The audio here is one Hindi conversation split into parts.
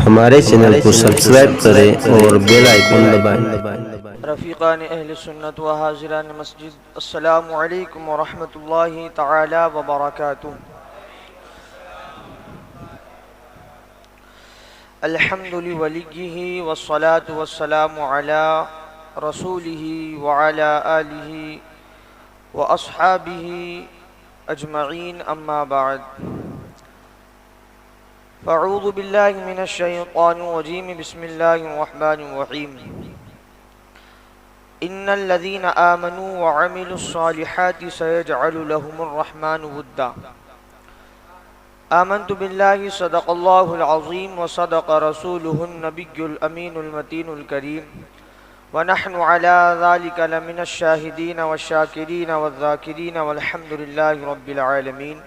हमारे चैनल को सब्सक्राइब करें और बेल आइकन दबाएं। रफ़ीक़ान अहले सुन्नत व हाज़िरान मस्जिद, अस्सलामु अलैकुम व रहमतुल्लाहि तआला व बरकातुहू। अल्हम्दुलिल्लाहि वलिय्यिही वस्सलातु वस्सलामु अला रसूलिही व अला आलिही व अस्हाबिही अजमईन, अम्मा बाद। फ़अऊज़ु बिल्लाहि मिनश शैतानिर रजीम, बिस्मिल्लाहिर रहमानिर रहीम। इन्नल्लज़ीना आमनू व अमिलुस्सालिहाति सयजअलु लहुमुर रहमानु वुद्दा। आमन्तु बिल्लाहि सदक़ल्लाहुल अज़ीम व सदक़ रसूलुहुन नबियुल अमीनुल मतीनुल करीम व नहनु अला ज़ालिका लमिनश शाहिदीन वश्शाकिरीन वज़्ज़ाकिरीन वल्हम्दुलिल्लाहि रब्बिल आलमीन।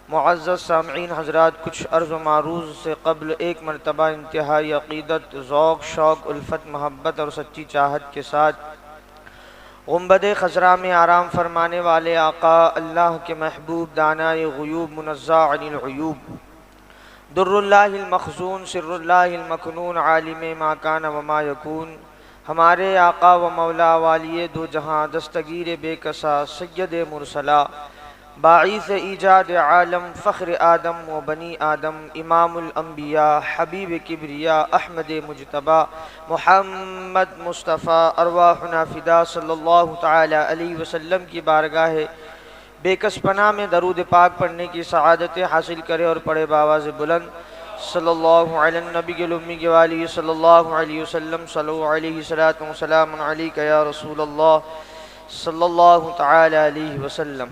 मुअज़्ज़ज़ सामईन हज़रात, कुछ अर्ज़ व मारूज़ से क़ब्ल एक मरतबा इंतहाई अक़ीदत, ज़ौक़, शौक़, उल्फ़त, मोहब्बत और सच्ची चाहत के साथ गुंबद खज़रा में आराम फरमाने वाले आका अल्लाह के महबूब, दानाए ग़ुयूब, मुनज़्ज़ह अनिल उयूब, दुर्रुल्लाहिल मख़ज़ून, सिर्रुल्लाहिल मकनून, आलिमे मा कान व मा यकून, हमारे आका व मौला वालिए दो जहाँ, दस्तगीर बेकसा, सय्यद मुरसला, बाईस ईजाद आलम, फ़ख्र आदम व बनी आदम, इमामुल अंबिया, हबीब किब्रिया, अहमद मुजतबा, मुहम्मद मुस्तफ़ा, अरवाहुना फ़िदा सल्लल्लाहु तआला अलैहि वसल्लम की बारगाह बेकस पनाह में दरूद पाक पढ़ने की सआदत हासिल करे और पढ़े बावाज़ बुलंद सल्लल्लाहु अलैहि नबी उम्मी के वाली सल्लल्लाहु अलैहि वसल्लम, सल्लल्लाहु अलैहि सलातु व सलामुन अलैका या रसूलल्लाह सल्लल्लाहु तआला अलैहि वसल्लम।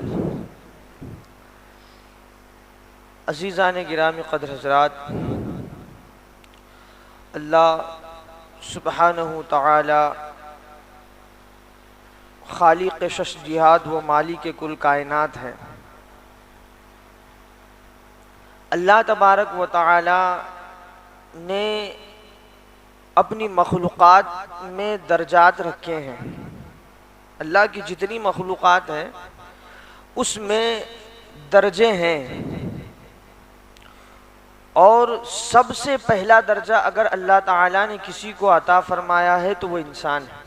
अज़ीज़ान गिरामी क़द्र हज़रात, अल्लाह सुब्हानहु तआला खालिक़ शश जिहाद व मालिक कुल कायनात है। अल्लाह तबारक व तआला ने अपनी मखलूक़ात में दर्जात रखे हैं। अल्लाह की जितनी मखलूक़ात हैं उसमें दर्जे हैं, और सबसे पहला दर्जा अगर अल्लाह ताला ने किसी को अता फरमाया है तो वो इंसान है।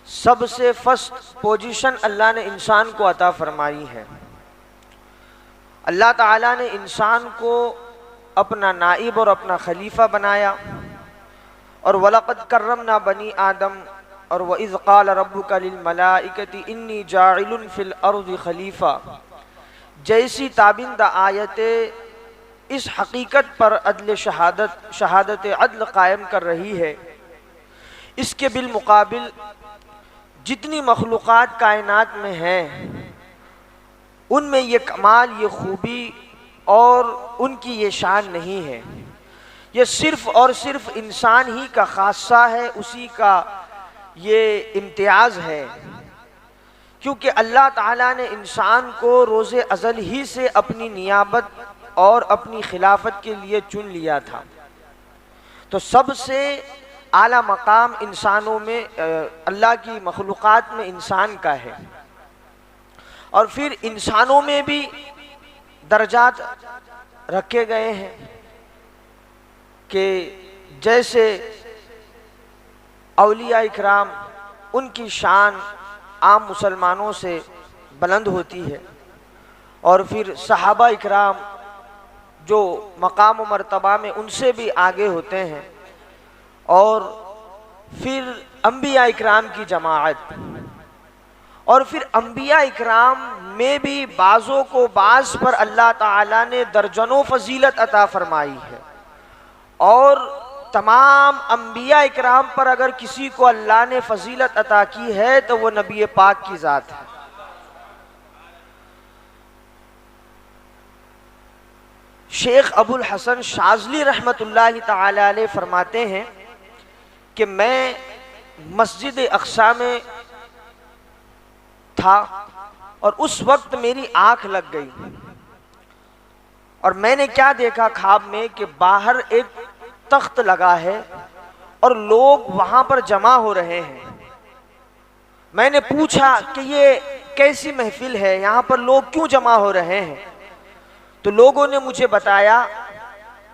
सबसे फर्स्ट पोजीशन अल्लाह ने इंसान को अता फरमाई है। अल्लाह ताला ने इंसान को अपना नाइब और अपना खलीफा बनाया। और वलक़द कर्रमना बनी आदम, और व इज़ क़ाल रब्बुका लिल मलाइकति इन्नी जाइलुन फ़िल अर्ज़ि खलीफ़ा जैसी ताबिंदा आयतें इस हकीकत पर अदल शहादत अदल कायम कर रही है। इसके बिलमुकाबिल जितनी मखलूक़ात कायनात में हैं उनमें ये कमाल, ये खूबी और उनकी ये शान नहीं है। ये सिर्फ़ और सिर्फ इंसान ही का ख़ासा है, उसी का ये इम्तियाज़ है। क्योंकि अल्लाह ताला ने इंसान को रोज़े अज़ल ही से अपनी नियाबत और अपनी खिलाफत के लिए चुन लिया था। तो सबसे आला मकाम इंसानों में, अल्लाह की मखलूक़ात में इंसान का है। और फिर इंसानों में भी दर्जात रखे गए हैं कि जैसे औलिया इकराम, उनकी शान आम मुसलमानों से बुलंद होती है। और फिर सहाबा इकराम जो मकाम व मर्तबा में उनसे भी आगे होते हैं। और फिर अंबिया इकराम की जमाअत, और फिर अंबिया इकराम में भी बाज़ों को बाज़ पर अल्लाह ताला ने दर्जनों फजीलत अता फरमाई है। और तमाम अंबिया इकराम पर अगर किसी को अल्लाह ने फजीलत अता की है तो वो नबी पाक की ज़ात है। शेख अबुल हसन शाज़ली रहमतुल्लाहि ताला अलैह फरमाते हैं कि मैं मस्जिद अक्सा में था और उस वक्त मेरी आंख लग गई, और मैंने क्या देखा ख्वाब में कि बाहर एक तख्त लगा है और लोग वहां पर जमा हो रहे हैं। मैंने पूछा कि ये कैसी महफिल है, यहाँ पर लोग क्यों जमा हो रहे हैं? तो लोगों ने मुझे बताया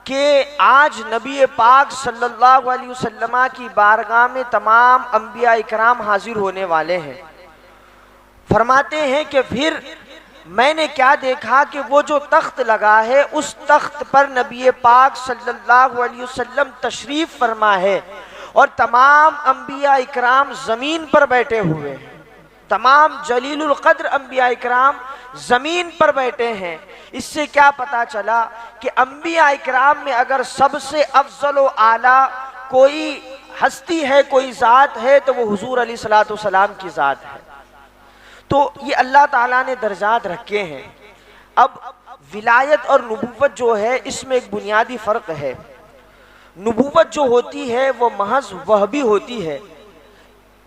कि आज नबी पाक सल्लल्लाहु अलैहि वसल्लम की बारगाह में तमाम अंबिया इकराम हाजिर होने वाले हैं। फरमाते हैं कि फिर मैंने क्या देखा कि वो जो तख्त लगा है उस तख्त पर नबी पाक सल्लल्लाहु अलैहि वसल्लम तशरीफ फरमा है और तमाम अंबिया इकराम ज़मीन पर बैठे हुए हैं। तमाम जलीलुल क़द्र अंबिया इकराम ज़मीन पर बैठे हैं। इससे क्या पता चला कि अंबिया इकराम में अगर सबसे अफजल व आला कोई हस्ती है, कोई ज़ात है, तो वो हुजूर अलैहिस्सलातु वस्सलाम की ज़ात है। तो ये अल्लाह ताला ने दर्जात रखे हैं। अब विलायत और नबूवत जो है इसमें एक बुनियादी फ़र्क है। नबूवत जो होती है वो महज वहबी होती है,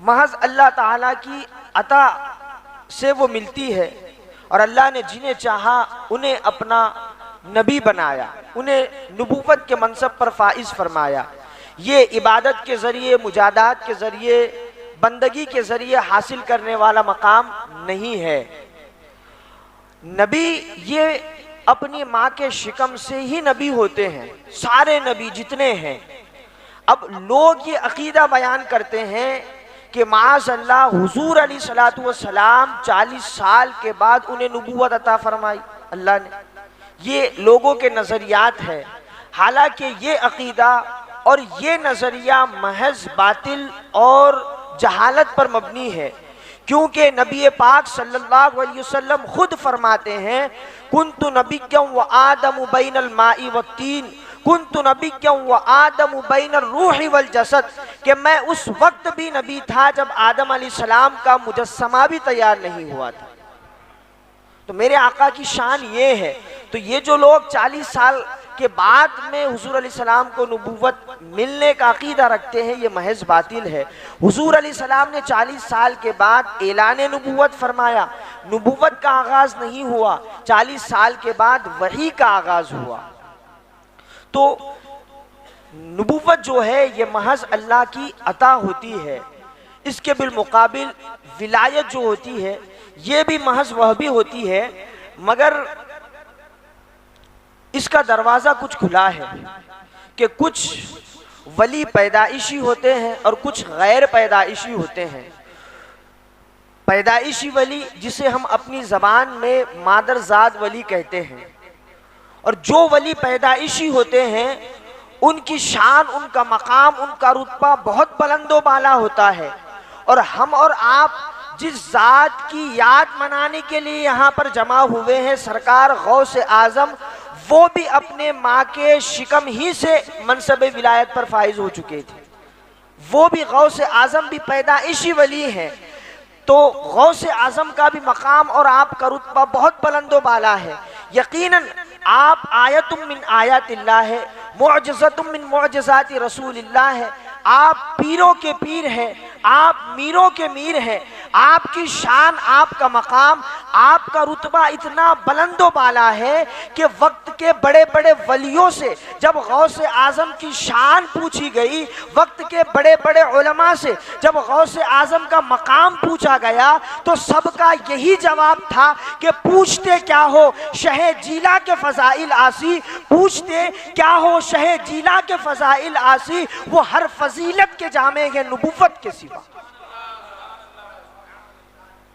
महज अल्लाह ताला की अता से वो मिलती है और अल्लाह ने जिन्हें चाहा उन्हें अपना नबी बनाया, उन्हें नबूवत के मनसब पर फाइज फरमाया। ये इबादत के ज़रिए, मुजादात के ज़रिए, बंदगी के ज़रिए हासिल करने वाला मकाम नहीं है। नबी ये अपनी माँ के शिकम से ही नबी होते हैं, सारे नबी जितने हैं। अब लोग ये अकीदा बयान करते हैं कि माज़अल्लाह हुजूर अलैहिस्सलातु वस्सलाम 40 साल के बाद उन्हें नबूवत अता फरमाई अल्लाह ने। ये लोगों के नज़रियात है। हालांकि ये अकीदा और ये नज़रिया महज बातिल और जहालत पर मबनी है, क्योंकि नबी पाक सल्लल्लाहु अलैहि वसल्लम खुद फरमाते हैं कुन्तु नबिय्यन व आदम बैनल माई व तीन, कुन्तु नबिय्यन व आदम बैनर रूहि वल जसद, कि मैं उस वक्त भी नबी था जब आदम अलैहिस्सलाम का मुजस्समा भी तैयार नहीं हुआ था। तो मेरे आका की शान ये है। तो ये जो लोग 40 साल के बाद में हुजूर अलैहिस्सलाम को नबूवत मिलने का अकीदा रखते हैं, ये महज बातिल है। हुजूर अलैहिस्सलाम ने 40 साल के बाद ऐलान नबूवत फरमाया। नबूवत का आगाज नहीं हुआ, 40 साल के बाद वही का आगाज हुआ। तो नबूवत जो है ये महज अल्लाह की अता होती है। इसके बिलमुकाबिल विलायत जो होती है ये भी महज वह भी होती है, मगर इसका दरवाज़ा कुछ खुला है कि कुछ वली पैदाइशी होते हैं और कुछ गैर पैदाइशी होते हैं। पैदाइशी वली जिसे हम अपनी ज़बान में मादरजाद वली कहते हैं, और जो वली पैदाइशी होते हैं उनकी शान, उनका मकाम, उनका रुतबा बहुत बुलंदो बाला होता है। और हम और आप जिस ज़ात की याद मनाने के लिए यहाँ पर जमा हुए हैं, सरकार गौस आज़म, वो भी अपने माँ के शिकम ही से मनसब विलायत पर फाइज हो चुके थे। वो भी गौस आज़म भी पैदाइशी वली हैं। तो गौस आज़म का भी मकाम और आपका रुतबा बहुत बुलंदो बाला है। यकीनन आप आयतुम मिन आयातिल्लाह है, मुअजिज़तुम मिन मुअजिज़ाति रसूलिल्लाह है। आप पीरों के पीर हैं, आप मीरों के मीर हैं। आपकी शान, आपका मकाम, आपका रुतबा इतना बुलंदो बाला है कि वक्त के बड़े बड़े वलियों से जब गौस आज़म की शान पूछी गई, वक्त के बड़े बड़े उलमा से जब गौस आज़म का मकाम पूछा गया, तो सबका यही जवाब था कि पूछते क्या हो शहे जीला के फ़ज़ाइल आसी, पूछते क्या हो शहे जीला के फ़ज़ाइल आसी, वो हर फजीलत के जामे हैं नबूवत के सिवा।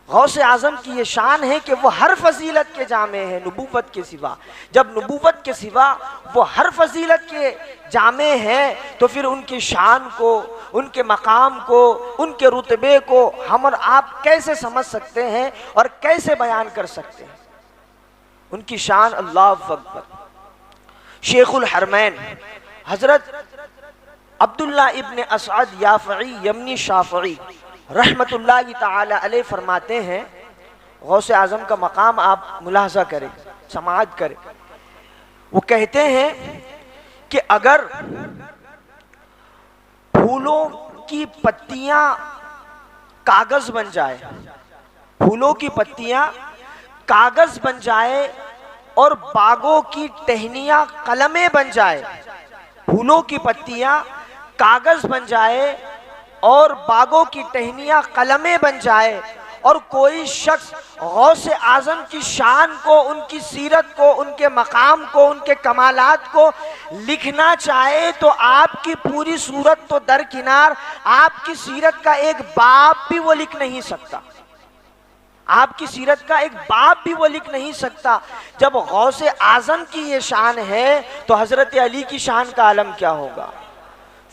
गौस आज़म की ये शान है कि वो हर फजीलत के जामे हैं नबूवत के सिवा। जब नबूवत के सिवा वो हर फजीलत के जामे हैं, तो फिर उनकी शान को, उनके मकाम को, उनके रुतबे को हम और आप कैसे समझ सकते हैं और कैसे बयान कर सकते हैं। उनकी शान अल्लाह अकबर। शेखुल हरमैन हज़रत अब्दुल्ला इब्न असअद याफ़ई यमनी शाफ़ई रहमतुल्लाहि ताला अलैह फरमाते हैं, गौसे आज़म का मकाम आप मुलाहज़ा करें, समाअत करें। वो कहते हैं कि अगर फूलों की पत्तियां कागज़ बन जाए, फूलों की पत्तियां कागज़ बन जाए और बागों की टहनियां कलमें बन जाए, फूलों की पत्तियां कागज़ बन जाए और बागों की टहनियां कलमें बन जाए, और कोई शख्स गौसे आज़म की शान को, उनकी सीरत को, उनके मकाम को, उनके कमालात को लिखना चाहे तो आपकी पूरी सूरत तो दरकिनार, आपकी सीरत का एक बाब भी वो लिख नहीं सकता। आपकी सीरत का एक बाब भी वो लिख नहीं सकता। जब गौसे आज़म की ये शान है तो हज़रत अली की शान का आलम क्या होगा,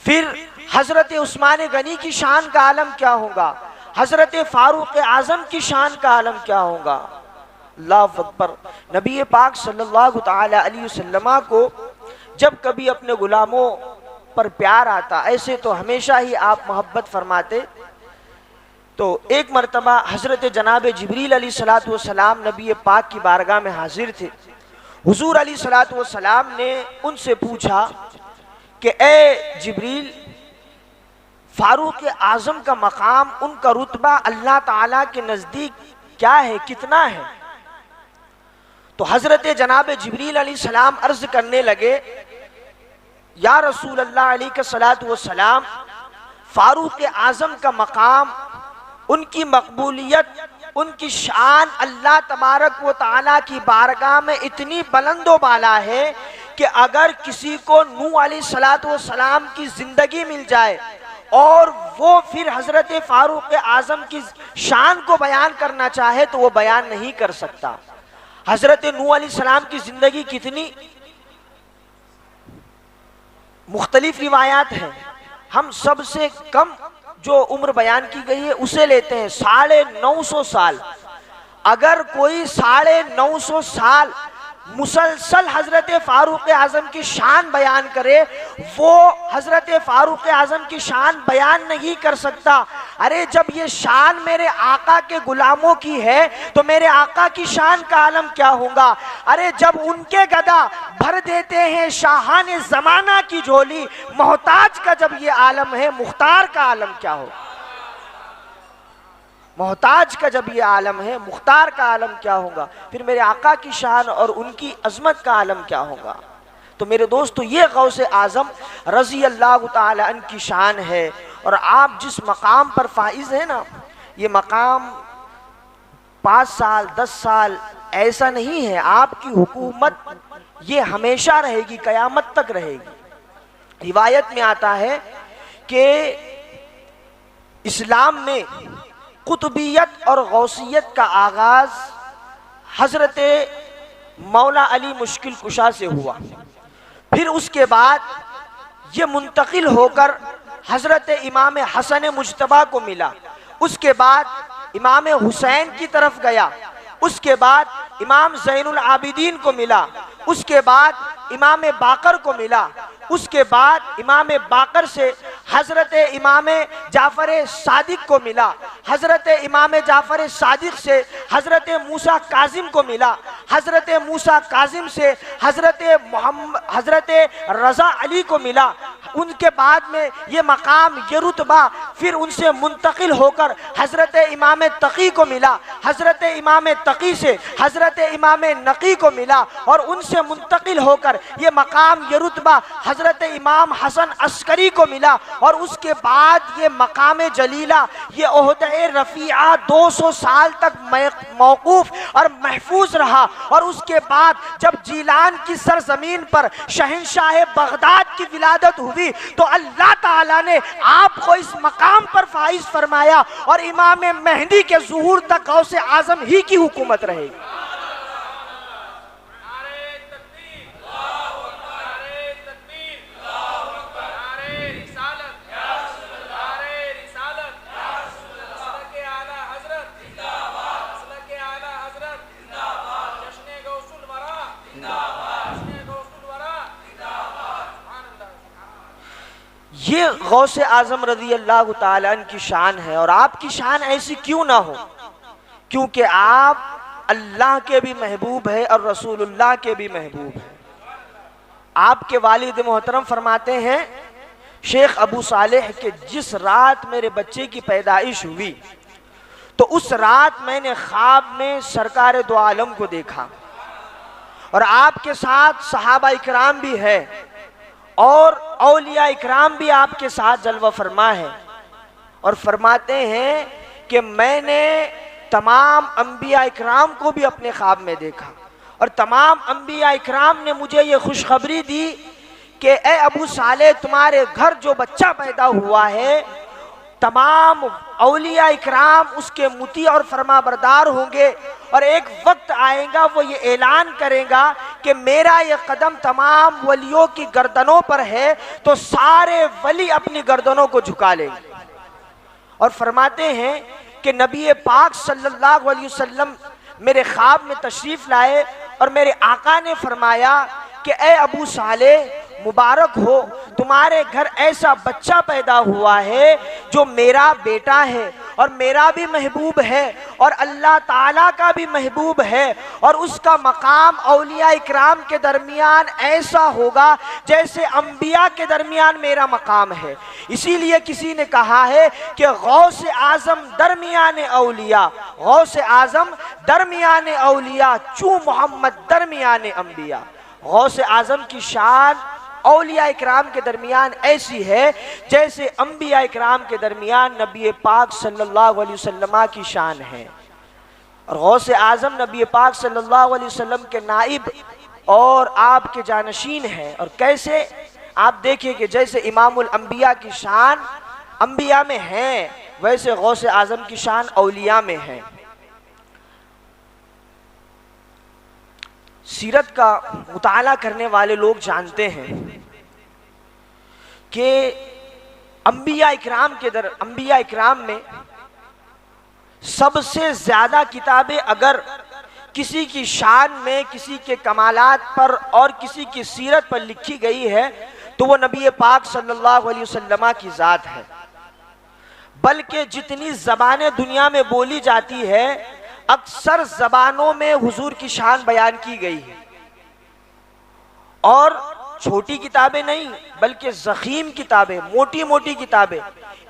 फिर हज़रत उस्मान गनी की शान का आलम क्या होगा, हज़रत फारूक आज़म की शान का आलम क्या होगा। अल्लाहु अकबर। नबी पाक सल्लल्लाहु तआला अलैहि वसल्लम को जब कभी अपने गुलामों पर प्यार आता, ऐसे तो हमेशा ही आप मोहब्बत फरमाते, तो एक मरतबा हज़रत जनाब जिब्रील अलैहिस्सलातु वस्सलाम नबी पाक की बारगाह में हाजिर थे। हुजूर अलैहिस्सलातु वस्सलाम ने उनसे पूछा कि ए जिब्रील, फारूक आज़म का मकाम, उनका रुतबा अल्लाह ताला के नज़दीक क्या है, कितना है। तो हज़रत जनाब जिब्रील अलैहिस्सलाम अर्ज करने लगे, या रसूल अल्लाह अलैहिस्सलातु वस्सलाम, फारूक आज़म का मकाम, उनकी मकबूलियत, उनकी शान अल्लाह तबारक व तआला की बारगाह में इतनी बुलंदो बाला है कि अगर किसी को नूह अलैहिस्सलातु वस्सलाम की जिंदगी मिल जाए और वो फिर हज़रत फारूक आज़म की शान को बयान करना चाहे तो वो बयान नहीं कर सकता। हज़रत नूह अलैहिस्सलाम की जिंदगी कितनी मुख्तलिफ रिवायात हैं। हम सबसे कम जो उम्र बयान की गई है उसे लेते हैं, 950 साल। अगर कोई 950 साल मुसलसल हज़रत फारूक आज़म की शान बयान करे, वो हज़रत फारूक आज़म की शान बयान नहीं कर सकता। अरे जब ये शान मेरे आका के गुलामों की है तो मेरे आका की शान का आलम क्या होगा। अरे जब उनके गदा भर देते हैं शाहान ज़माना की झोली, मोहताज का जब ये आलम है, मुख्तार का आलम क्या होगा। मोहताज का जब ये आलम है, मुख्तार का आलम क्या होगा। फिर मेरे आका की शान और उनकी अजमत का आलम क्या होगा। तो मेरे दोस्तों, ये गौसे आज़म रज़ी अल्लाह ताला अन्हु की शान है। और आप जिस मकाम पर फाइज है ना, ये मकाम 5 साल 10 साल ऐसा नहीं है। आपकी हुकूमत ये हमेशा रहेगी, कयामत तक रहेगी। रिवायत में आता है कि इस्लाम में कुतुबियत और गौसियत का आगाज हज़रत मौला अली मुश्किल कुशा से हुआ। फिर उसके बाद ये मुंतकिल होकर हज़रत इमाम हसन मुज्तबा को मिला। उसके बाद इमाम हुसैन की तरफ गया। उसके बाद इमाम ज़ैनुल आबिदीन को मिला। उसके बाद इमाम बाकर को मिला। उसके बाद इमाम बाकर से हज़रत इमाम जाफ़र सादिक को मिला। हज़रत इमाम जाफ़र सादिक से हज़रत मूसा काजिम को मिला। हज़रत मूसा काजिम से हज़रत रज़ा अली को मिला। उनके बाद में ये मकाम, ये रुतबा फिर उनसे मुंतकिल होकर हज़रत इमाम तकी को मिला। हज़रत इमाम तकी से हज़रत इमाम नकी को मिला और उनसे मुंतकिल होकर ये मकाम, ये रुतबा हज़रत इमाम हसन अस्करी को मिला। और उसके बाद ये मकाम जलीला, ये ओहदे रफ़ीआ 200 साल तक मौकूफ़ और महफूज रहा। और उसके बाद जब जीलान की सरजमीन पर शहंशाह बगदाद की विलादत हुई तो अल्लाह ताला ने आपको इस मकाम पर फाइज फरमाया और इमाम मेहदी के ज़ुहूर तक गौसे आज़म ही की हुकूमत रहेगी। ये गौसे आज़म रज़ी अल्लाह ताला अन्हु की शान है। और आपकी शान ऐसी क्यों ना हो, क्योंकि आप अल्लाह के भी महबूब है और रसूलुल्लाह के भी महबूब है। आपके वालिद मोहतरम फरमाते हैं, शेख अबू सालेह के जिस रात मेरे बच्चे की पैदाइश हुई तो उस रात मैंने ख्वाब में सरकार दो आलम को देखा और आपके साथ सहाबा इकराम भी है और औलिया इकराम भी आपके साथ जलवा फरमा है। और फरमाते हैं कि मैंने तमाम अंबिया इकराम को भी अपने ख्वाब में देखा और तमाम अंबिया इकराम ने मुझे ये खुशखबरी दी कि ए अबू साले, तुम्हारे घर जो बच्चा पैदा हुआ है, तमाम औलिया इकराम उसके मुती और फरमाबरदार होंगे और एक वक्त आएगा वो ये ऐलान करेगा कि मेरा ये कदम तमाम वलियों की गर्दनों पर है, तो सारे वली अपनी गर्दनों को झुका लेंगे। और फरमाते हैं कि नबी पाक सल्लल्लाहु अलैहि वसल्लम मेरे ख्वाब में तशरीफ लाए और मेरे आका ने फरमाया कि ए अबू साले, मुबारक हो, तुम्हारे घर ऐसा बच्चा पैदा हुआ है जो मेरा बेटा है और मेरा भी महबूब है और अल्लाह ताला का भी महबूब है और उसका मकाम औलिया इकराम के दरमियान ऐसा होगा जैसे अंबिया के दरमियान मेरा मकाम है। इसीलिए किसी ने कहा है कि गौस आजम दरमियान औलिया, गौस आजम दरमियान औलिया, चू मोहम्मद दरमियान अंबिया। गौस आजम की शान औलिया इकराम के दरमियान ऐसी है जैसे अंबिया इकराम के दरमियान नबी पाक सल्लल्लाहु अलैहि वसल्लम की शान है। और गौस आजम नबी पाक सल्लल्लाहु अलैहि वसल्लम के नाइब और आपके जानशीन है। और कैसे, आप देखिए कि जैसे इमामुल अंबिया की शान अंबिया में है, वैसे गौस आजम की शान औलिया में है। सीरत का मुताला करने वाले लोग जानते हैं कि अंबिया इकराम में सबसे ज्यादा किताबें अगर किसी की शान में, किसी के कमालात पर और किसी की सीरत पर लिखी गई है तो वो नबी पाक सल्लल्लाहु अलैहि वसल्लम की ज़ात है। बल्कि जितनी ज़बानें दुनिया में बोली जाती है, अक्सर ज़बानों में हुजूर की शान बयान की गई है। और छोटी किताबें नहीं बल्कि ज़ख़ीम किताबें, मोटी मोटी किताबें,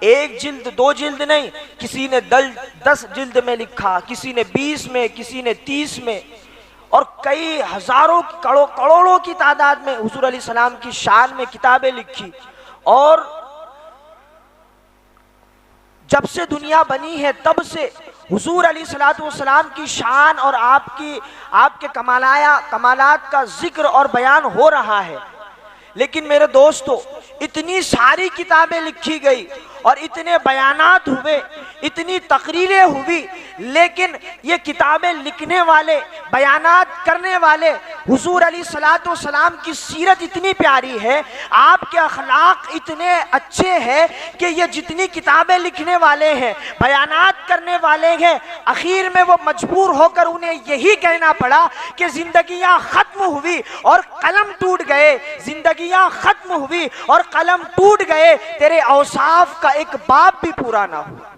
एक जिल्द दो जिल्द नहीं, किसी ने 10 जिल्द में लिखा, किसी ने 20 में, किसी ने 30 में, और कई हजारों करोड़ों की तादाद में हुजूर अलैहिस्सलाम की शान में किताबें लिखी। और जब से दुनिया बनी है तब से हुजूर अलैहिस्सलाम की शान और आपके कमालात का जिक्र और बयान हो रहा है। लेकिन मेरे दोस्तों, इतनी सारी किताबें लिखी गई और इतने बयानात हुए, इतनी तकरीरें हुई, लेकिन ये किताबें लिखने वाले, बयानात करने वाले हुजूर अलैहिस्सलाम की सीरत इतनी प्यारी है, आपके अखलाक इतने अच्छे हैं कि ये जितनी किताबें लिखने वाले हैं, बयानात करने वाले हैं, आखिर में वो मजबूर होकर उन्हें यही कहना पड़ा कि जिंदगियां खत्म हुई और कलम टूट गए, जिंदगियां खत्म हुई और कलम टूट गए, तेरे औसाफ का एक बाब भी पूरा ना हुआ।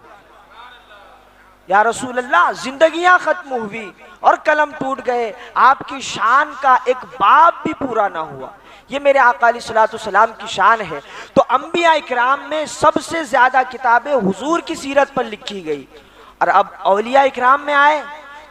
या रसूल अल्लाह, जिंदगियां खत्म हुई और कलम टूट गए, आपकी शान का एक बाब भी पूरा ना हुआ। ये मेरे आका अलैहिस्सलाम की शान है। तो अंबिया इकराम में सबसे ज्यादा किताबें हुजूर की सीरत पर लिखी गई। और अब औलिया इकराम में आए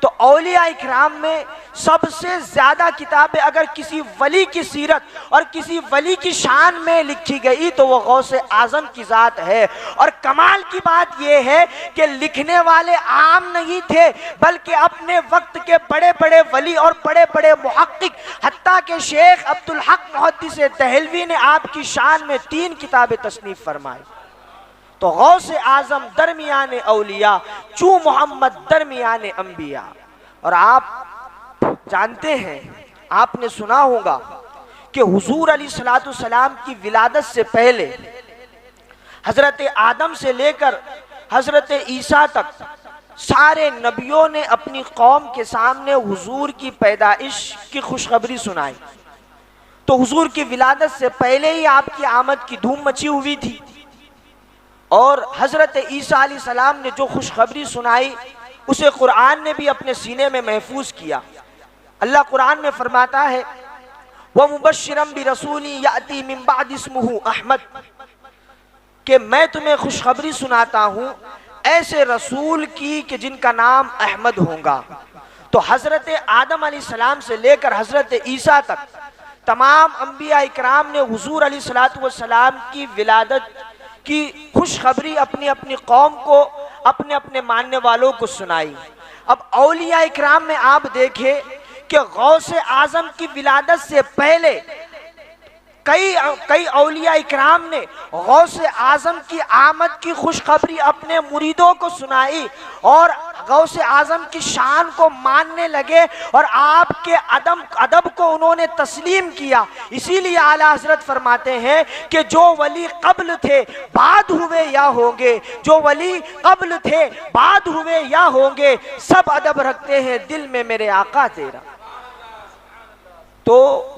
तो औलिया इकराम में सबसे ज्यादा किताबें अगर किसी वली की सीरत और किसी वली की शान में लिखी गई तो वो गौस आजम की जात है। और कमाल की बात यह है कि लिखने वाले आम नहीं थे, बल्कि अपने वक्त के बड़े बड़े वली और बड़े बड़े मुहक्किक, हत्ता के शेख अब्दुल हक मुहद्दिस दहलवी ने आपकी शान में 3 किताबें तसनीफ फरमाई। तो गौस आजम दरमियान औलिया, चू मोहम्मद दरमियान अंबिया। और आप जानते हैं, आपने सुना होगा कि हुजूर अलैहिस्सलाम की विलादत से पहले हजरत आदम से लेकर हजरत ईसा तक सारे नबियों ने अपनी कौम के सामने हुजूर की पैदाइश की खुशखबरी सुनाई। तो हुजूर की विलादत से पहले ही आपकी आमद की धूम मची हुई थी। और हजरत ईसा अलैहिस्सलाम ने जो खुशखबरी सुनाई उसे कुरान ने भी अपने सीने में महफूज किया। अल्लाह कुरान में फरमाता है, व मुबश्शिरम बिरसूली याती मिन बाद इस्मुहु अहमद, कि मैं तुम्हें खुशखबरी सुनाता हूँ ऐसे रसूल की कि जिनका नाम अहमद होगा। तो हजरत आदम अलैहिस्सलाम से लेकर हजरत ईसा तक तमाम अंबिया इकराम ने हुजूर अलैहिस्सलाम की विलादत की खुशखबरी अपनी अपनी कौम को, अपने अपने मानने वालों को सुनाई। अब औलिया इकराम में आप देखें कि गौसे आजम की विलादत से पहले कई औलिया इकराम ने गौसे आजम की आमद की खुशखबरी अपने मुरीदों को सुनाई और गौसे आजम की शान को मानने लगे और आपके अदब को उन्होंने तस्लीम किया। इसीलिए आला हजरत फरमाते हैं कि जो वली कब्ल थे बाद हुए या होंगे, जो वली कब्ल थे बाद हुए या होंगे, सब अदब रखते हैं दिल में मेरे आका तेरा। तो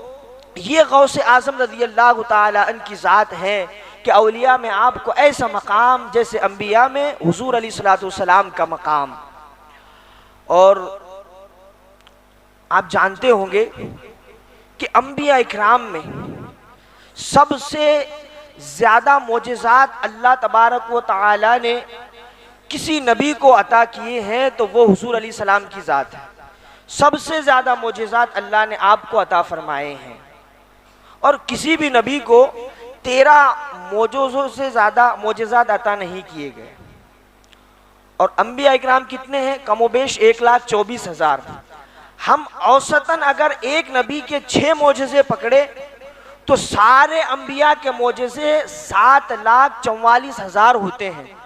ये गौसे आजम रज़ी अल्लाह ताला अन्हु की ज़ात है कि औलिया में आपको ऐसा मकाम जैसे अंबिया में हुजूर अलैहिस्सलाम का मकाम। और आप जानते होंगे कि अंबिया इकराम में सबसे ज़्यादा मोजेज़ात अल्लाह तबारक व तआला ने किसी नबी को अता किए हैं तो वो हुजूर अलैहिस्सलाम की ज़ात है। सबसे ज़्यादा मोजेज़ात अल्लाह ने आपको अता फरमाए हैं और किसी भी नबी को 13 मोजोज़ों से ज़्यादा मोजेज़ात अता नहीं किए गए। और अंबिया इकराम कितने हैं? कमोबेश 1,24,000। हम औसतन अगर एक नबी के 6 मोजेज़े पकड़े तो सारे अंबिया के मोजेज़े 7,44,000 होते हैं।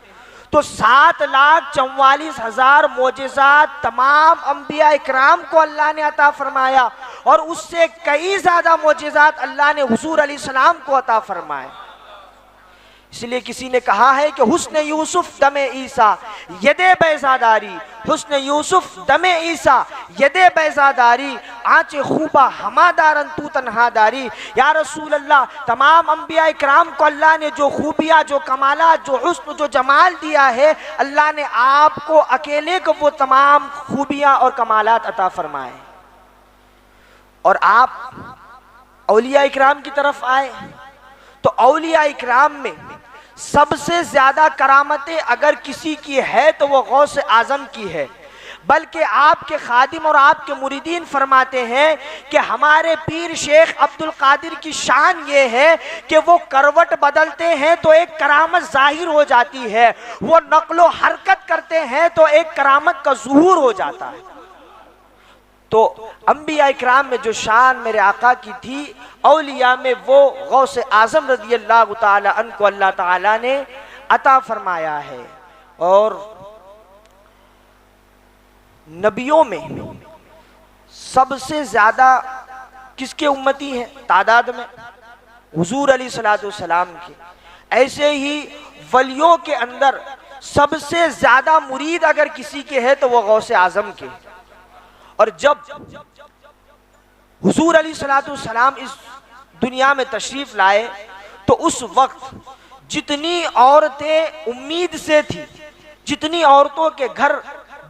तो 7,44,000 मोजेज़ात तमाम अंबिया इकराम को अल्लाह ने अता फरमाया और उससे कई ज़्यादा मोजेज़ात अल्लाह ने हुजूर अलैहिस्सलाम को अता फरमाए। इसलिए किसी ने कहा है कि हुस्न यूसुफ दमे ईसा यदे बैज़ादारी, हुस्न यूसुफ दमे ईसा यदे बैज़ादारी, आंचे खूबा हमादारन तू तन्हादारी। या रसूल अल्लाह, तमाम अंबिया इकराम को अल्लाह ने जो खूबियाँ, जो कमालात, जो हुस्न, जो जमाल दिया है, अल्लाह ने आपको अकेले को वो तमाम खूबियाँ और कमालात अता फरमाए। और आप औलिया इकराम की तरफ आए तो औलिया इकराम में सबसे ज्यादा करामतें अगर किसी की है तो वो गौस आजम की है। बल्कि आपके खादिम और आपके मुरीदीन फरमाते हैं कि हमारे पीर शेख अब्दुल कादिर की शान ये है कि वो करवट बदलते हैं तो एक करामत जाहिर हो जाती है, वो नक्लो हरकत करते हैं तो एक करामत का ज़ुहूर हो जाता है। तो अंबिया इकराम में जो शान मेरे आका की थी, औलिया में वो गौस आजम रज़ी अल्लाह ताला अन्हु को अल्लाह ताला ने अता फरमाया है। और नबियों में सबसे ज्यादा किसके उम्मती हैं तादाद में? हुजूर अलैहिस्सलाम के। ऐसे ही वलियों के अंदर सबसे ज्यादा मुरीद अगर किसी के है तो वो गौस आजम के। और जब हुजूर अलैहिस्सलाम इस दुनिया में तशरीफ लाए तो उस वक्त जितनी औरतें उम्मीद से थी, जितनी औरतों के घर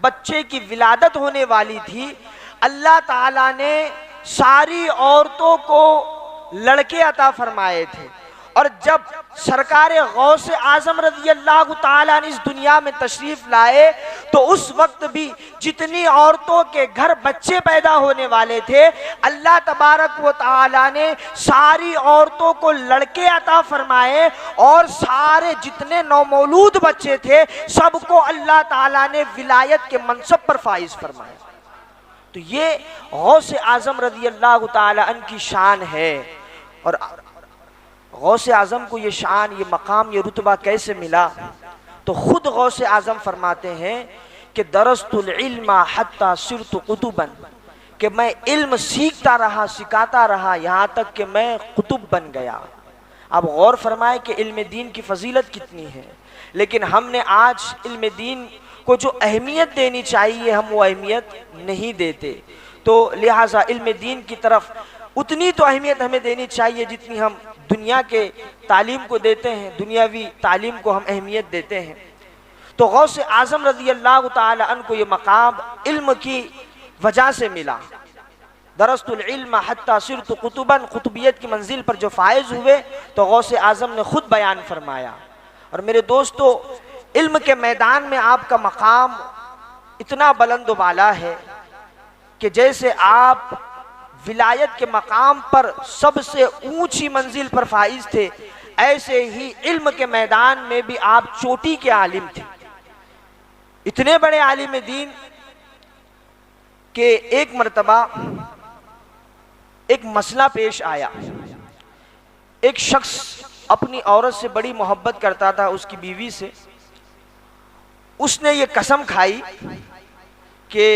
बच्चे की विलादत होने वाली थी, अल्लाह ताला ने सारी औरतों को लड़के अता फरमाए थे। और जब सरकार गौस आजम रज़ी अल्लाह ताला ने इस दुनिया में तशरीफ लाए तो उस वक्त भी जितनी औरतों के घर बच्चे पैदा होने वाले थे, अल्लाह तबारक व ताला ने सारी औरतों को लड़के अता फरमाए और सारे जितने नौमौलूद बच्चे थे सबको अल्लाह ताला ने विलायत के मनसब पर फाइज फरमाया। तो ये गौस आजम रज़ी अल्लाह ताला अन्हु की शान है। और गौस आजम को ये शान, ये मकाम, ये रुतबा कैसे मिला? तो खुद गौस आजम फरमाते हैं कि दरस्तुल इल्मा हत्ता सिरतु कुतुबन, कि मैं इल्म सीखता रहा, सिखाता रहा, यहाँ तक कि मैं कुतुब बन गया। अब गौर फरमाए कि इल्म दीन की फजीलत कितनी है, लेकिन हमने आज इल्म दीन को जो अहमियत देनी चाहिए हम वो अहमियत नहीं देते। तो लिहाजा इल्म दीन की तरफ उतनी तो अहमियत हमें देनी चाहिए जितनी हम दुनिया के तालीम को देते हैं, दुनियावी तालीम को हम अहमियत देते हैं। तो गौस आजम रज़ी अल्लाह ताला अन्हु को ये मकाम इल्म की वजह से मिला। दरस्तुल इल्म हत्ता सिरतु कुतुबन, कुतुबियत की मंजिल पर जो फायज हुए तो गौस आजम ने खुद बयान फरमाया। और मेरे दोस्तों, इल्म के मैदान में आपका मकाम इतना बुलंद वाला है कि जैसे आप विलायत के मकाम पर सबसे ऊंची मंजिल पर फाइज थे, ऐसे ही इल्म के मैदान में भी आप चोटी के आलिम थे। इतने बड़े आलिम दीन कि एक मर्तबा एक मसला पेश आया। एक शख्स अपनी औरत से बड़ी मोहब्बत करता था, उसकी बीवी से। उसने ये कसम खाई कि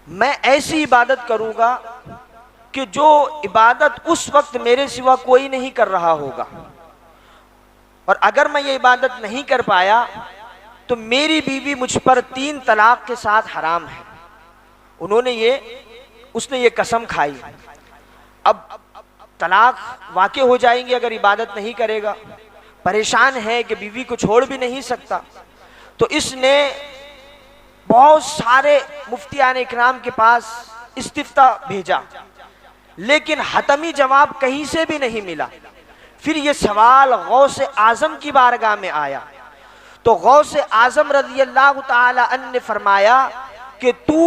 मैं ऐसी इबादत करूंगा कि जो इबादत उस वक्त मेरे सिवा कोई नहीं कर रहा होगा, और अगर मैं ये इबादत नहीं कर पाया तो मेरी बीवी मुझ पर 3 तलाक के साथ हराम है। उसने ये कसम खाई। अब तलाक वाक़े हो जाएंगे अगर इबादत नहीं करेगा। परेशान है कि बीवी को छोड़ भी नहीं सकता, तो इसने बहुत सारे मुफ्तियान इकराम के पास इस्तिफ्ता भेजा, लेकिन हतमी जवाब कहीं से भी नहीं मिला। फिर ये सवाल गौसे आजम की बारगाह में आया, तो गौसे आजम रज़ी अल्लाह ताला अन्हु ने फरमाया कि तू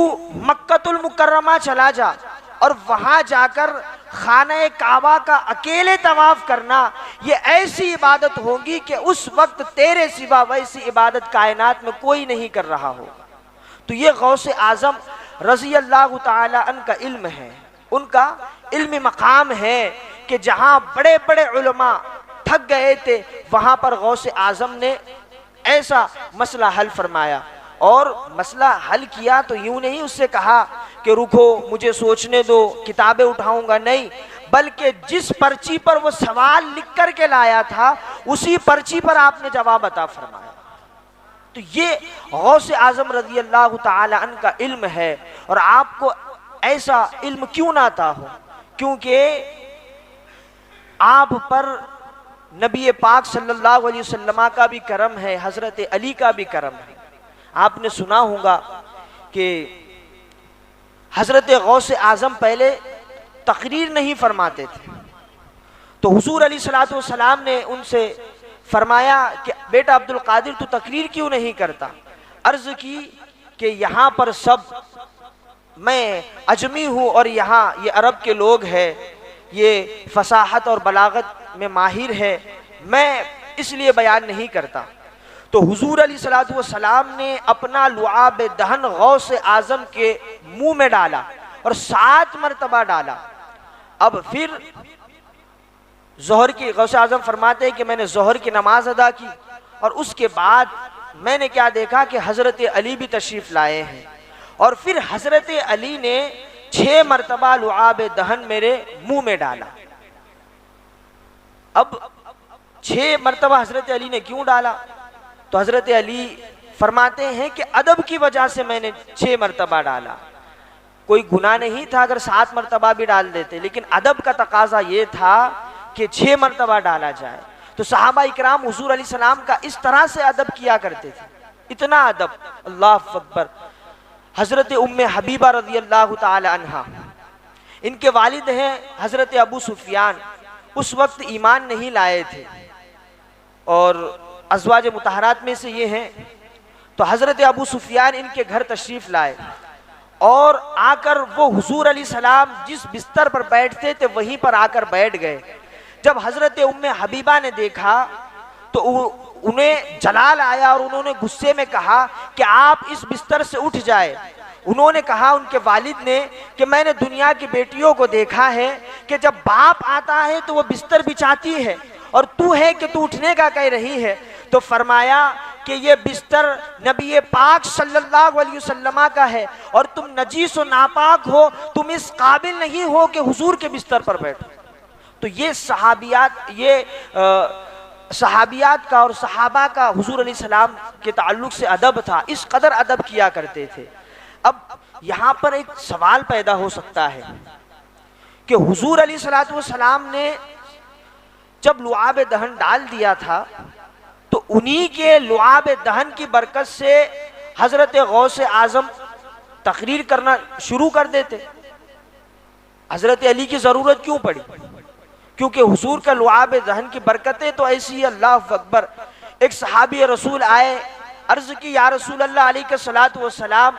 मक्कतुल मुकर्रमा चला जा और वहां जाकर खाने काबा का अकेले तवाफ करना। ये ऐसी इबादत होगी कि उस वक्त तेरे सिवा वैसी इबादत कायनात में कोई नहीं कर रहा होगा। तो ये गौसे आजम रज़ी अल्लाह ताला अन्हु का इल्म है, उनका इल्मी मकाम है कि जहां बड़े बड़े उलमा थक गए थे, वहां पर गौसे आजम ने ऐसा मसला हल फरमाया। और मसला हल किया तो यूं नहीं उससे कहा कि रुको मुझे सोचने दो, किताबें उठाऊंगा, नहीं, बल्कि जिस पर्ची पर वो सवाल लिख कर के लाया था उसी पर्ची पर आपने जवाब अता फरमाया। तो ये गौसे आजम रज़ी अल्लाह ताला अन्हु का इल्म है। और आपको ऐसा इल्म क्यों ना आता हो, क्योंकि आप पर नबी पाक सल्लल्लाहु अलैहि वसल्लम का भी करम है, हजरत अली का भी करम है। आपने सुना होगा कि हजरत गौसे आजम पहले तकरीर नहीं फरमाते थे, तो हुजूर अलैहिस्सलातु वस्सलाम ने उनसे फरमाया कि बेटा अब्दुल कादिर तू तकरीर क्यों नहीं करता। अर्ज की कि यहाँ पर सब, मैं अजमी हूँ और यहाँ ये अरब के लोग हैं, ये फसाहत और बलागत में माहिर है, मैं इसलिए बयान नहीं करता। तो हुजूर अलैहिस्सलातु वस्सलाम ने अपना लुआब दहन गौसे आजम के मुंह में डाला और 7 मरतबा डाला। अब फिर जोहर की, गौसे आजम फरमाते हैं कि मैंने जोहर की नमाज अदा की और उसके बाद मैंने क्या देखा कि हजरत अली भी तशरीफ लाए हैं, और फिर हजरत अली ने 6 मरतबा लुआब दहन मेरे मुंह में डाला। अब 6 मरतबा हजरत अली ने क्यों डाला, तो हजरत अली फरमाते हैं कि अदब की वजह से मैंने 6 मरतबा डाला। कोई गुनाह नहीं था अगर 7 मरतबा भी डाल देते, लेकिन अदब का तकाजा ये था कि 6 मरतबा डाला जाए। तो सहाबा इकराम हुजूर अलैहिस्सलाम का इस तरह से अदब किया करते थे, इतना अदब, अल्लाह अकबर। हजरत उम्मे हबीबा रज़ी अल्लाह ताला अन्हा, इनके वालिद हैं हजरत अबू सुफियान, उस वक्त ईमान नहीं लाए थे और अज़वाज मुतहरात में से ये हैं। तो हजरत अबू सुफियान इनके घर तशरीफ लाए और आकर वो हुजूर अलैहिस्सलाम जिस बिस्तर पर बैठते थे वहीं पर आकर बैठ गए। जब हजरत उम्मे हबीबा ने देखा तो उन्हें जलाल आया और उन्होंने गुस्से में कहा कि आप इस बिस्तर से उठ जाए। उन्होंने कहा, उनके वालिद ने, कि मैंने दुनिया की बेटियों को देखा है कि जब बाप आता है तो वो बिस्तर बिछाती है, और तू है कि तू उठने का कह रही है। तो फरमाया कि ये बिस्तर नबी पाक सल्लल्लाहु अलैहि वसल्लम का है और तुम नजीस और नापाक हो, तुम इस काबिल नहीं हो कि हुजूर के बिस्तर पर बैठो। तो ये सहाबियात का और सहाबा का हुजूर अलैहिस्सलाम के ताल्लुक से अदब था, इस कदर अदब किया करते थे। अब यहाँ पर एक सवाल पैदा हो सकता है कि हुजूर अलैहिस्सलातु वस्सलाम ने जब लुआब दहन डाल दिया था तो उन्हीं के लुआब दहन की बरकत से हजरत गौसे आजम तकरीर करना शुरू कर देते। हजरत अली की जरूरत क्यों पड़ी, क्योंकि हुजूर का लुआब दहन की बरकतें तो ऐसी, अल्लाह अकबर। एक सहाबी रसूल आए, अर्ज की, या रसूल अल्लाह अलैहिस्सलातु वस्सलाम,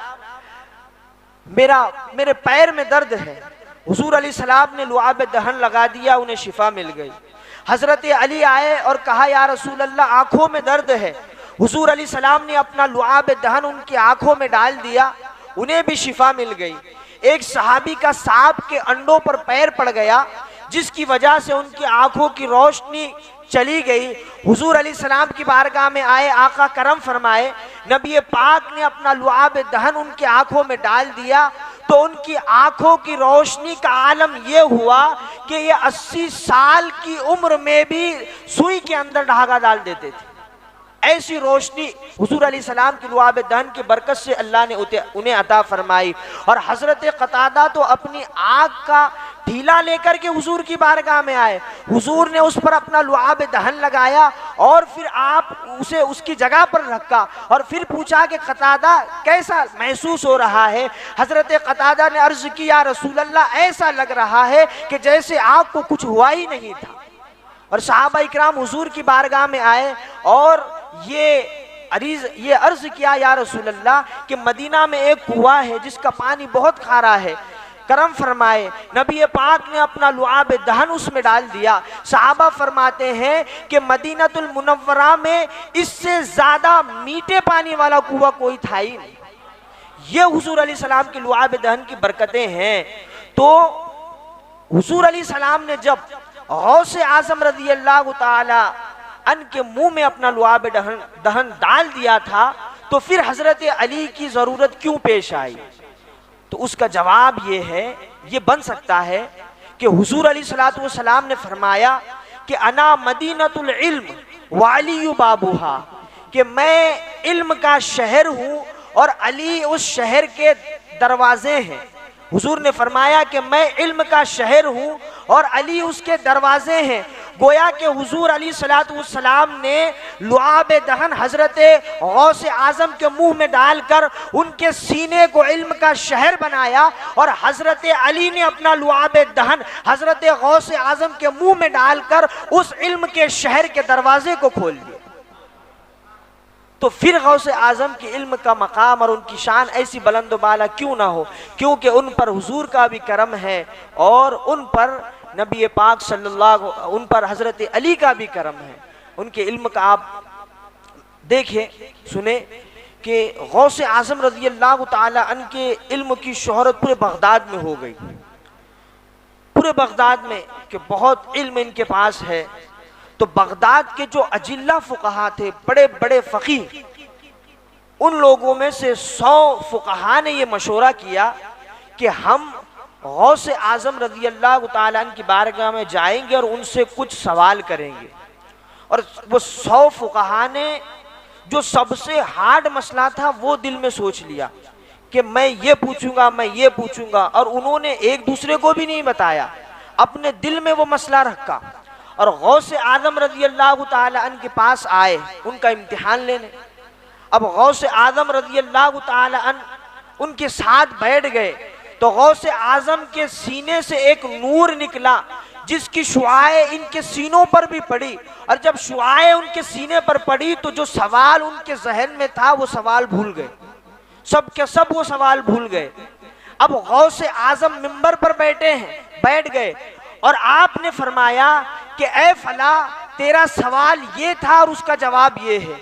मेरे पैर में दर्द है। हुजूर अलैहिस्सलाम ने लुआब दहन लगा दिया, उन्हें शिफा मिल गई। हजरत अली आए और कहा, या रसूल अल्लाह आंखों में दर्द है। हुजूर अली सलाम ने अपना लुआब दहन उनकी आंखों में डाल दिया, उन्हें भी शिफा मिल गई। एक सहाबी का सांप के अंडों पर पैर पड़ गया, जिसकी वजह से उनकी आंखों की रोशनी चली गई। हुजूर अली सलाम की बारगाह में आए, आका करम फरमाए, नबी पाक ने अपना लुआब दहन उनकी आंखों में डाल दिया, तो उनकी आंखों की रोशनी का आलम यह हुआ कि ये 80 साल की उम्र में भी सुई के अंदर धागा डाल देते थे। ऐसी रोशनी हुजूर अली सलाम की लुआब दहन की बरकत से अल्लाह ने उन्हें अता फरमाई। और हजरत कतादा तो अपनी आग का ढीला लेकर के हुजूर की बारगाह में आए, हुजूर ने उस पर अपना लुआब दहन लगाया और फिर आप उसे उसकी जगह पर रखा और फिर पूछा कि कतादा कैसा महसूस हो रहा है। हजरत कतादा ने अर्ज की, या रसूल अल्लाह, ऐसा लग रहा है कि जैसे आग को कुछ हुआ ही नहीं था। और सहाबा इकराम हुजूर की बारगाह में आए और ये अर्ज किया, या रसूल अल्लाह, कि मदीना में एक कुआं है जिसका पानी बहुत खारा है, करम फरमाए। नबी पाक ने अपना लुआब दहन उसमें डाल दिया। सहाबा फरमाते हैं कि मदीनतुल मुनव्वरा में इससे ज्यादा मीठे पानी वाला कुआं कोई था ही नहीं। ये हुजूर अली सलाम की लुआब दहन की बरकतें हैं। तो हुजूर अली सलाम ने जब गौसे आजम रज़ी अल्लाह ताला अन के मुंह में अपना लुआब दहन डाल दिया था, तो फिर हजरत अली की जरूरत क्यों पेश आई? तो उसका जवाब ये बन सकता है कि हुजूर अली सलातु व सलाम ने फरमाया कि अना मदीनतुल इल्म वालियु बाबूहा, कि मैं इल्म का शहर हूँ और अली उस शहर के दरवाजे हैं। हुजूर ने फरमाया कि मैं इल्म का शहर हूँ और अली उसके दरवाजे हैं। गोया कि हुजूर अली सलातु व सलाम ने लुआब दहन हजरत गौसे आजम के मुंह में डालकर उनके सीने को इल्म का शहर बनाया और हजरत अली ने अपना लुआब दहन हजरत गौसे आजम के मुंह में डालकर उस इल्म के शहर के दरवाजे को खोल दिया। तो फिर गौसे आजम के इल्म का मकाम और उनकी शान ऐसी बुलंद बाला क्यों ना हो? क्योंकि उन पर हुजूर का भी करम है और उन पर नबी पाक सल्लल्लाहु, उन पर हजरत अली का भी करम है। उनके इल्म का आप देखें, सुने कि गौसे आजम रज़ी अल्लाह ताला अन के इल्म की शोहरत पूरे बगदाद में हो गई, पूरे बगदाद में, कि बहुत इल्म इनके पास है। तो बगदाद के जो अजिल्ला फुकहा थे, बड़े बड़े फ़कीह, उन लोगों में से 100 फुकहा ने ये मशवरा किया कि हम गौसे आजम रज़ी अल्लाह ताला अन्हु की बारगाह में जाएंगे और उनसे कुछ सवाल करेंगे। और वो 100 फुकहा ने जो सबसे हार्ड मसला था वो दिल में सोच लिया कि मैं ये पूछूंगा, मैं ये पूछूंगा, और उन्होंने एक दूसरे को भी नहीं बताया, अपने दिल में वो मसला रखा और गौसे आजम रज़ी अल्लाह ताला अन्हु के पास आए उनका इम्तिहान लेने। अब गौसे आजम रज़ी अल्लाह ताला अन्हु उनके साथ बैठ गए तो गौसे आजम के सीने से एक नूर निकला जिसकी शुआएं इनके सीनों पर भी पड़ी। और जब शुआएं उनके सीने पर पड़ी तो जो सवाल उनके जहन में था वो सवाल भूल गए, सब के सब वो सवाल भूल गए। अब गौसे आजम मिंबर पर बैठ गए और आपने फरमाया कि ए फला, तेरा सवाल ये था और उसका जवाब ये है,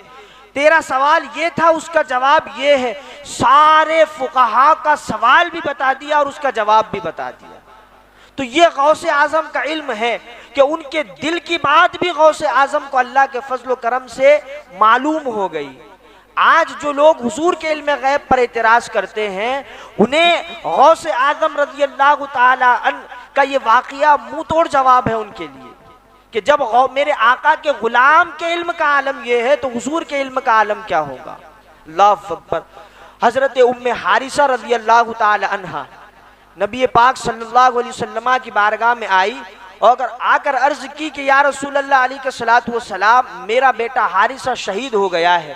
तेरा सवाल ये था उसका जवाब ये है। सारे फुकहा का सवाल भी बता दिया और उसका जवाब भी बता दिया। तो ये गौसे आजम का इल्म है कि उनके दिल की बात भी गौसे आजम को अल्लाह के फजल करम से मालूम हो गई। आज जो लोग हुजूर के इल्म गैब पर एतराज करते हैं, उन्हें गौसे आजम रज़ी अल्लाह ताला अन्हु का ये वाक़िया मुंह तोड़ जवाब है उनके लिए कि जब मेरे आका के गुलाम के इल्म का आलम यह है तो हुजूर के इल्म का आलम क्या होगा। अल्लाहु अकबर। हजरत उम्मे हारिसा रज़ी अल्लाह ताला अन्हा नबी पाक सल्लल्लाहु अलैहि वसल्लम की बारगाह में आई और आकर अर्ज की कि या रसूल अल्लाह अलैहि सलातु व सलाम, मेरा बेटा हारिसा शहीद हो गया है,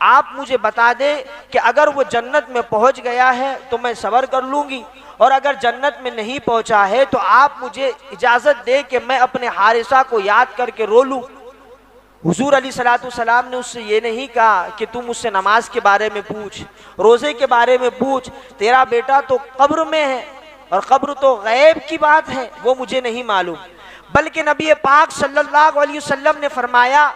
आप मुझे बता दे कि अगर वो जन्नत में पहुंच गया है तो मैं सब्र कर लूंगी, और अगर जन्नत में नहीं पहुंचा है तो आप मुझे इजाजत दे कि मैं अपने हारिसा को याद करके रो लूं। हुजूर अली सलातु सलाम ने उससे ये नहीं कहा कि तुम मुझसे नमाज के बारे में पूछ, रोजे के बारे में पूछ, तेरा बेटा तो कब्र में है और कब्र तो गैब की बात है, वो मुझे नहीं मालूम। बल्कि नबी पाक सल्लल्लाहु अलैहि वसल्लम ने फरमाया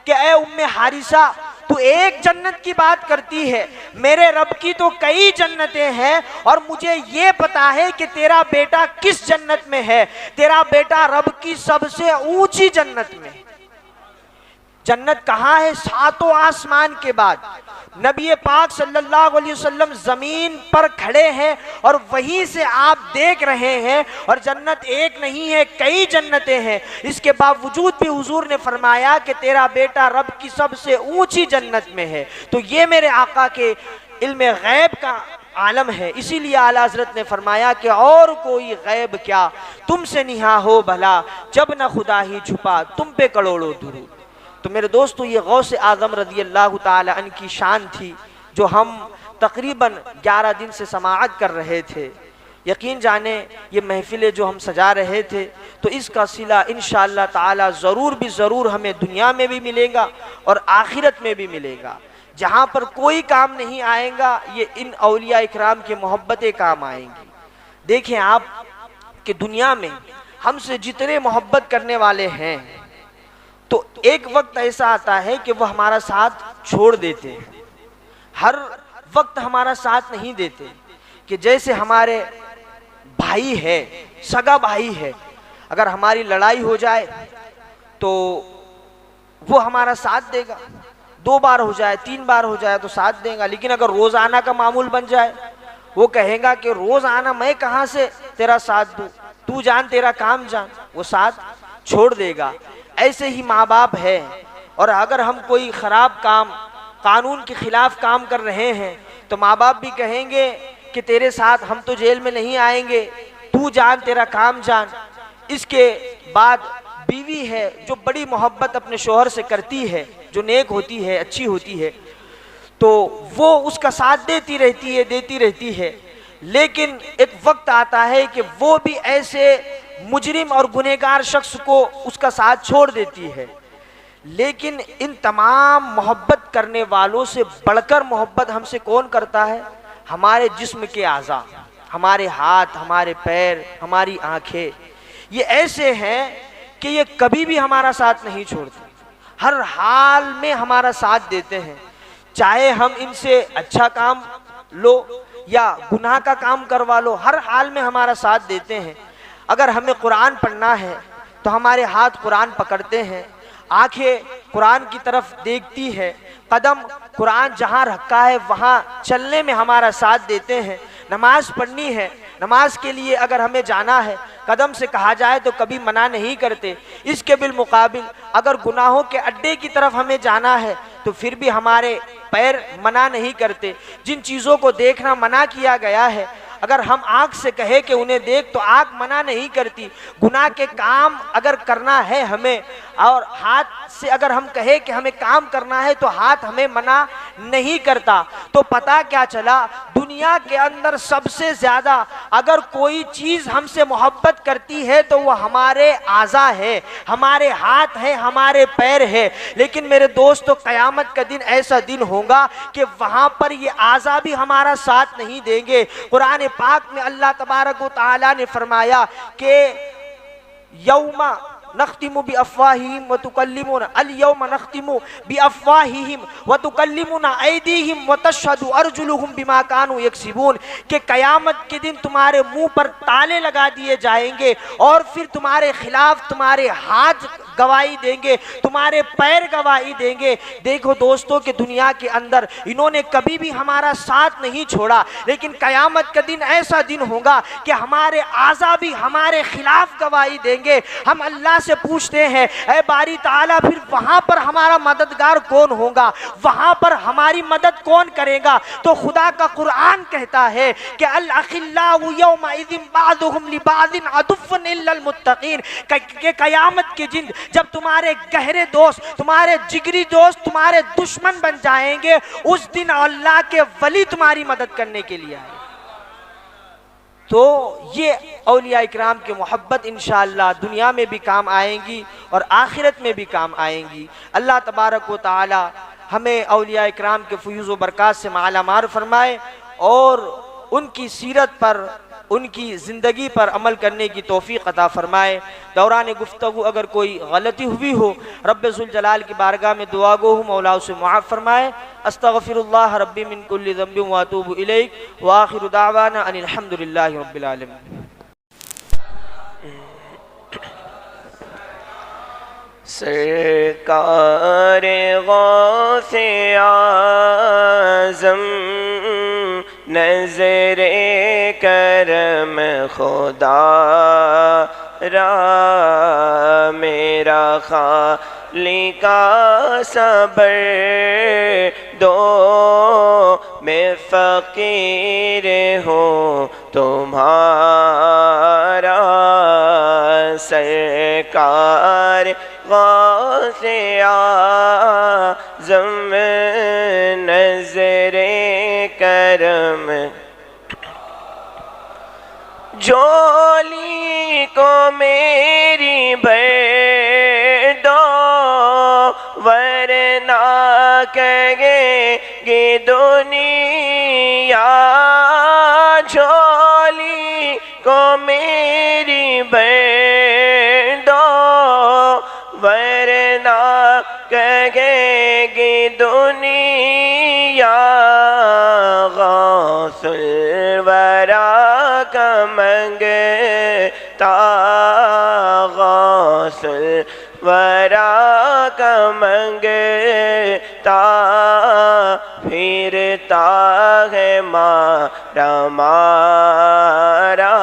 कि ए उम्मे हारिसा, तू एक जन्नत की बात करती है, मेरे रब की तो कई जन्नतें हैं और मुझे ये पता है कि तेरा बेटा किस जन्नत में है। तेरा बेटा रब की सबसे ऊंची जन्नत में। जन्नत कहाँ है? सातों आसमान के बाद। नबी पाक सल्लल्लाहु अलैहि वसल्लम जमीन पर खड़े हैं और वहीं से आप देख रहे हैं, और जन्नत एक नहीं है, कई जन्नतें हैं। इसके बावजूद भी हुजूर ने फरमाया कि तेरा बेटा रब की सबसे ऊंची जन्नत में है। तो ये मेरे आका के इल्म गैब का आलम है। इसीलिए आला हज़रत ने फरमाया कि और कोई गैब क्या तुमसे निहा हो भला, जब न खुदा ही छुपा तुम पे करोड़ों दुरूद। तो मेरे दोस्तों, ये गौस आज़म रज़ी अल्लाह ताला अन्हु की शान थी, जो हम तकरीबन 11 दिन से समाअत कर रहे थे। यकीन जाने ये महफिलें जो हम सजा रहे थे, तो इसका सिला इंशाअल्लाह ताला ज़रूर भी ज़रूर हमें दुनिया में भी मिलेगा और आखिरत में भी मिलेगा। जहाँ पर कोई काम नहीं आएगा, ये इन औलिया इकराम की मोहब्बतें काम आएंगी। देखें आप कि दुनिया में हमसे जितने मोहब्बत करने वाले हैं, तो एक वक्त ऐसा आता है कि वह हमारा साथ छोड़ देते हैं। हर वक्त हमारा साथ नहीं देते। कि जैसे हमारे भाई है, सगा भाई है, अगर हमारी लड़ाई हो जाए तो वो हमारा साथ देगा। 2 बार हो जाए, 3 बार हो जाए तो साथ देगा। लेकिन अगर रोजाना का मामूल बन जाए, वो कहेगा कि रोज आना मैं कहाँ से तेरा साथ दूं, तू जान तेरा काम जान, वो साथ छोड़ देगा। ऐसे ही माँ बाप है, और अगर हम कोई खराब काम, कानून के खिलाफ काम कर रहे हैं, तो माँ बाप भी कहेंगे कि तेरे साथ हम तो जेल में नहीं आएंगे, तू जान तेरा काम जान। इसके बाद बीवी है जो बड़ी मोहब्बत अपने शोहर से करती है, जो नेक होती है, अच्छी होती है, तो वो उसका साथ देती रहती है। लेकिन एक वक्त आता है कि वो भी ऐसे मुजरिम और गुनहगार शख्स को उसका साथ छोड़ देती है। लेकिन इन तमाम मोहब्बत करने वालों से बढ़कर मोहब्बत हमसे कौन करता है? हमारे जिस्म के आज़ा, हमारे हाथ, हमारे पैर, हमारी आंखें, ये ऐसे हैं कि ये कभी भी हमारा साथ नहीं छोड़ते, हर हाल में हमारा साथ देते हैं। चाहे हम इनसे अच्छा काम लो या गुनाह का काम करवा लो, हर हाल में हमारा साथ देते हैं। अगर हमें कुरान पढ़ना है तो हमारे हाथ कुरान पकड़ते हैं, आंखें कुरान की तरफ देखती है, कदम कुरान जहाँ रखा है वहाँ चलने में हमारा साथ देते हैं। नमाज पढ़नी है, नमाज के लिए अगर हमें जाना है, कदम से कहा जाए तो कभी मना नहीं करते। इसके बिलमुकाबिल अगर गुनाहों के अड्डे की तरफ हमें जाना है तो फिर भी हमारे पैर मना नहीं करते। जिन चीज़ों को देखना मना किया गया है, अगर हम आँख से कहे कि उन्हें देख तो आँख मना नहीं करती। गुनाह के काम अगर करना है हमें, और हाथ से अगर हम कहे कि हमें काम करना है तो हाथ हमें मना नहीं करता। तो पता क्या चला, दुनिया के अंदर सबसे ज़्यादा अगर कोई चीज़ हमसे मोहब्बत करती है तो वह हमारे आज़ा है, हमारे हाथ है, हमारे पैर है। लेकिन मेरे दोस्तों, क़यामत का दिन ऐसा दिन होगा कि वहाँ पर ये आज़ा भी हमारा साथ नहीं देंगे। कुरान पाक में अल्लाह तबारक व तआला ने फरमाया कि यौमा नख्तिमु बि अफ़वाहिहिम व तुकल्लिमुना, अल यौमा नख्तिमु बि अफ़वाहिहिम व तुकल्लिमुना ऐदीहिम व तशहदु अर्जुलुहुम बिमा कानू यक्सिबून, कि कयामत के दिन तुम्हारे मुंह पर ताले लगा दिए जाएंगे और फिर तुम्हारे खिलाफ तुम्हारे हाथ गवाही देंगे, तुम्हारे पैर गवाही देंगे। देखो दोस्तों कि दुनिया के अंदर इन्होंने कभी भी हमारा साथ नहीं छोड़ा, लेकिन कयामत का दिन ऐसा दिन होगा कि हमारे आज़ा भी हमारे खिलाफ गवाही देंगे। हम अल्लाह से पूछते हैं, ऐ बारी ताला, फिर वहां पर हमारा मददगार कौन होगा, वहां पर हमारी मदद कौन करेगा? तो खुदा का कुरान कहता है कि अल अखिल्लाहु यौमा इज़िन बादुहुम लिबादिन अदुव्वुन इल्लल मुत्तकीन, कि कयामत के दिन जब तुम्हारे गहरे दोस्त, तुम्हारे जिगरी दोस्त तुम्हारे दुश्मन बन जाएंगे, उस दिन अल्लाह के वली तुम्हारी मदद करने के लिए आए। तो ये औलिया इकराम की मोहब्बत इंशाअल्लाह दुनिया में भी काम आएंगी और आखिरत में भी काम आएंगी। अल्लाह तबारक व तआला हमें औलिया इकराम के फ़यूज़ व बरक़ात से मालामाल फरमाए और उनकी सीरत पर उनकी ज़िंदगी पर अमल करने की तौफ़ीक़ अता फ़रमाए। दौरान गुफ्तगू अगर कोई गलती हुई हो, रब्बे ज़ुल जलाल की बारगाह में दुआ गो हूँ, मौला उसे मुआफ़ फ़रमाए। अस्तग़फ़िरुल्लाह रब्बी मिन कुल्लि ज़ंबिन व अतूबु इलैह व आखिरु दावाना अनिल हम्दुलिल्लाहि रब्बिल आलमीन। सरकार गौसे आज़म नज़रे करम खुदा रा मेरा खालिका सबर दो, मैं फ़कीर हूँ तुम्हारा। सरकार गौसे आज़म नज़रे करम झोली को मेरी भर दो, वरना कहेगी दुनिया। झोली को मेरी भर दो, वरना कहेगी दुनिया। गौसुल वरा का मंगता, गौसुल वरा का मंगता, फिरता है मारा मारा।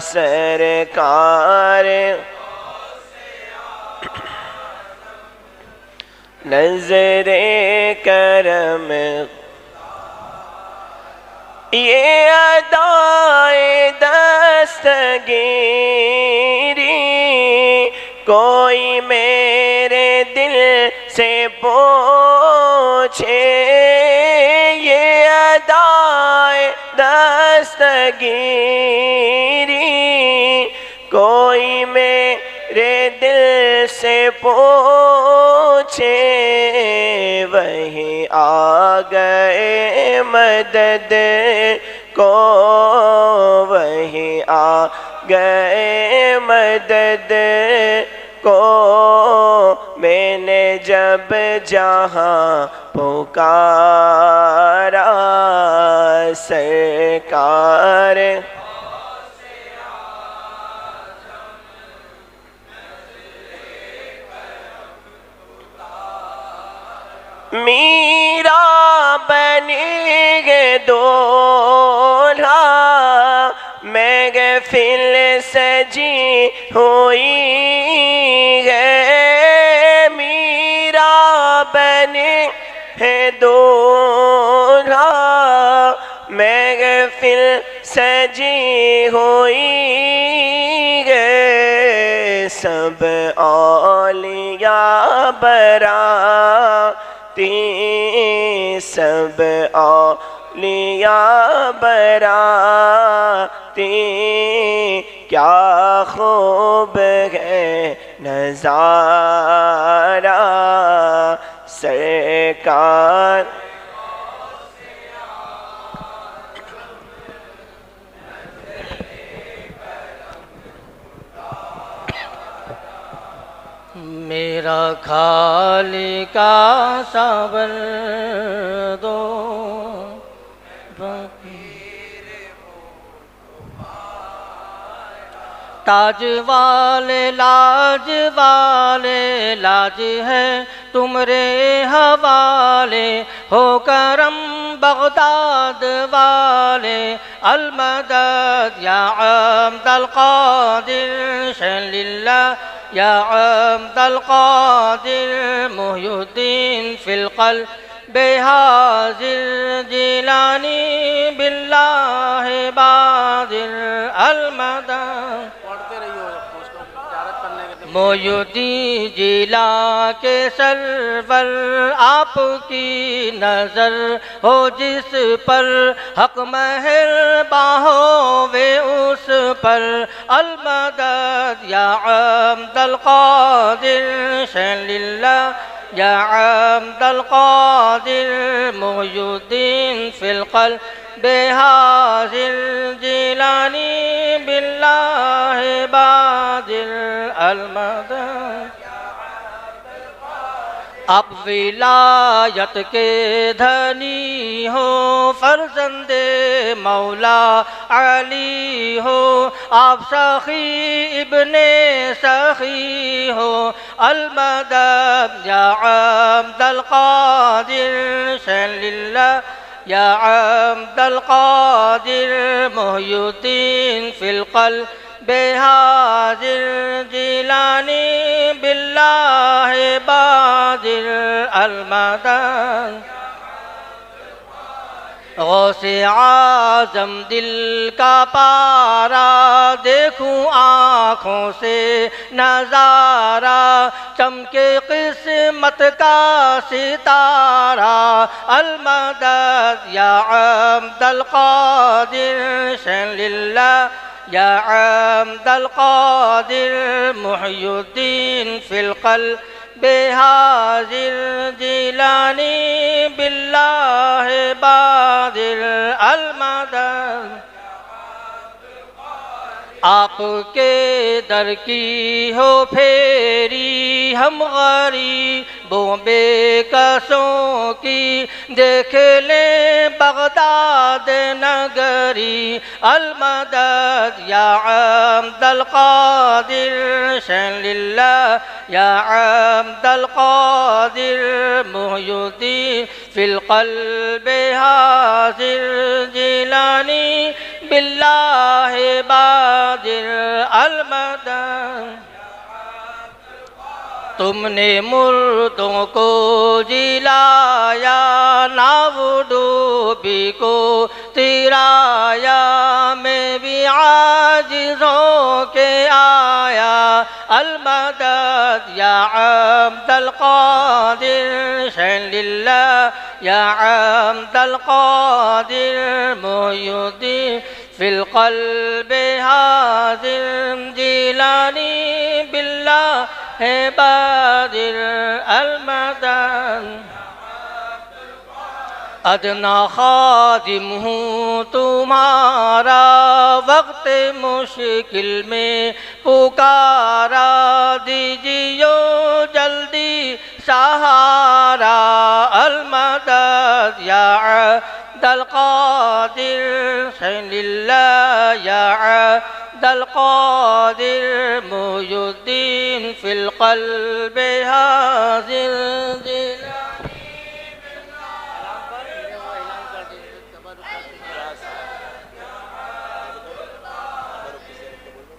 सरकार नज़रे करम ये अदाए दस्तगीरी, कोई मेरे दिल से पूछे। ये अदाए दस्तगीरी, कोई मेरे दिल से पूछे। वही आ गए मदद को, वही आ गए मदद को। मैंने जब जहाँ पुकारा, सरकार मीरा बनेगे दूल्हा, महफ़िल सजी हुई है। मीरा बने है दूल्हा, महफ़िल सजी हुई है। सब औलिया बराती, सब औलिया बराती, क्या खूब है नज़ारा। सरकार मेरा खालिका सबर दो, ताज वाले लाज वाले लाज है तुमरे हवाले। हो करम बगदाद वाले अलमदद या अब्दुल कादिर शलिल्लाह या अब्दुल कादिर मुहय्यिद्दीन फिल क़ल्ब बेहाजिर जिलानी बिल्लाह बादिर अलमदद। मोयुद्दीन जिला के सरवर आपकी नज़र हो जिस पर, हक मेहरबां हो वे उस पर। अलमदद या अब्दुल कादिर शलिल्लाह या अब्दुल कादिर मुहय्यिद्दीन फिल क़ल्ब बेहाजिर जिलानी बिल्लाह बादिल अलमदद। आप विलायत के धनी हो, फर्जंदे मौला अली हो, आप सखी इब्ने सखी हो, अलमदद या अब्दुल कादिर शल्लिल्लाह या अब्दुल कादिर मुहय्यिद्दीन फिल क़ल्ब बेहाजिर जिलानी बिल्लाह बादिल अलमदद। गौसे आज़म दिल का पारा, देखूं आँखों से नजारा, चमके किस्मत का सितारा, अलमदद या अब्दुल कादिर शल्लिल्लाह या अब्दुल कादिर मुहय्यिद्दीन फिल क़ल्ब बेहाजिर जिलानी बिल्लाह बादिल अलमदद। आपके दर की हो फेरी, हम गरीबों बेकसों की, देख ले बगदाद नगरी, अलमदद या अब्दुल कादिर शल्लिल्लाह या अब्दुल कादिर मुहय्यिद्दीन फिल क़ल्ब हाजिर जिलानी बिल्लाह बादिल अलमदद। तुमने मुर्दों को जिलाया, नाव डूबी को तिराया, मैं भी आजिज़ों के आया, अलमदद या अब्दुल कादिर शल्लिल्लाह या अब्दुल कादिर मुहय्यिद्दीन फिल क़ल्ब हाजिर जिलानी बिल्लाह बादिल अलमदद। अदना खादिम हूँ तुम्हारा, वक्त मुश्किल में पुकारा, दीजियो जल्दी सहारा, अलमदद या अब्दुल कादिर शल्लिल्लाह या अब्दुल कादिर मुहय्यिद्दीन फिल क़ल्ब हाजिर